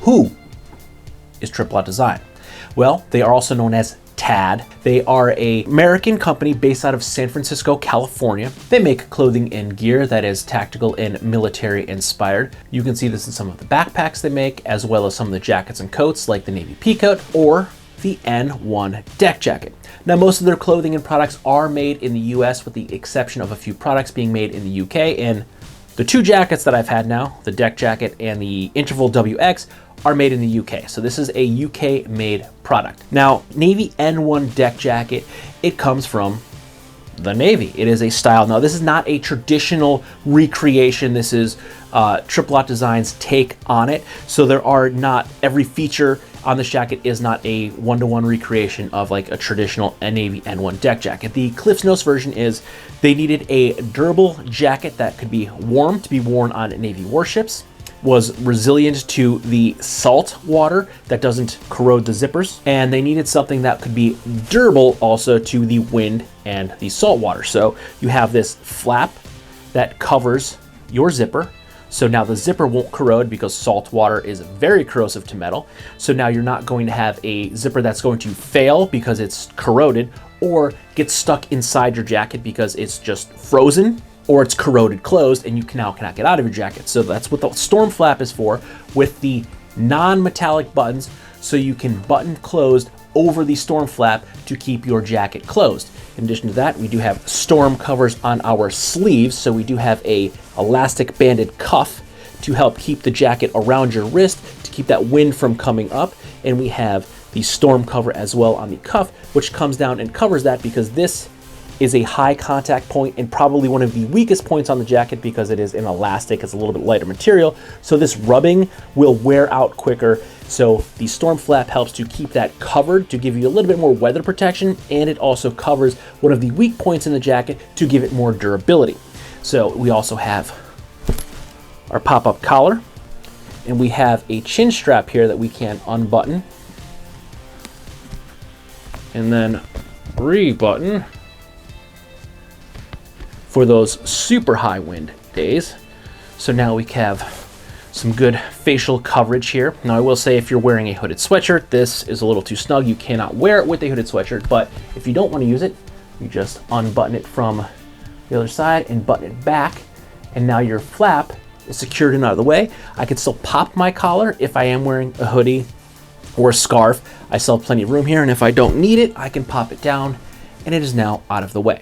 Who is Aught Design? Well, they are also known as TAD. They are an American company based out of San Francisco, California. They make clothing and gear that is tactical and military inspired. You can see this in some of the backpacks they make, as well as some of the jackets and coats like the Navy Peacoat or the N-1 deck jacket. Now, most of their clothing and products are made in the US with the exception of a few products being made in the UK, and the two jackets that I've had now, the deck jacket and the Interval WX, are made in the UK. So this is a UK made product. Now, Navy N-1 deck jacket, it comes from the Navy. It is a style. Now, this is not a traditional recreation. This is Aught Design's take on it. So there are not, every feature on this jacket is not a one-to-one recreation of like a traditional Navy N-1 deck jacket. The Cliff's Notes version is they needed a durable jacket that could be warm to be worn on Navy warships, was resilient to the salt water that doesn't corrode the zippers, and they needed something that could be durable also to the wind and the salt water. So you have this flap that covers your zipper. So now the zipper won't corrode because salt water is very corrosive to metal. So now you're not going to have a zipper that's going to fail because it's corroded or get stuck inside your jacket because it's just frozen or it's corroded closed and you cannot get out of your jacket. So that's what the storm flap is for, with the non-metallic buttons, so you can button closed over the storm flap to keep your jacket closed. In addition to that, we do have storm covers on our sleeves. So we do have a elastic banded cuff to help keep the jacket around your wrist to keep that wind from coming up. And we have the storm cover as well on the cuff, which comes down and covers that because this is a high contact point and probably one of the weakest points on the jacket because it is an elastic, it's a little bit lighter material. So this rubbing will wear out quicker. So the storm flap helps to keep that covered to give you a little bit more weather protection, and it also covers one of the weak points in the jacket to give it more durability. So we also have our pop-up collar, and we have a chin strap here that we can unbutton and then rebutton for those super high wind days. So now we have some good facial coverage here. Now I will say, if you're wearing a hooded sweatshirt, this is a little too snug. You cannot wear it with a hooded sweatshirt, but if you don't want to use it, you just unbutton it from the other side and button it back, and now your flap is secured and out of the way. I can still pop my collar if I am wearing a hoodie or a scarf. I still have plenty of room here, and if I don't need it, I can pop it down and it is now out of the way.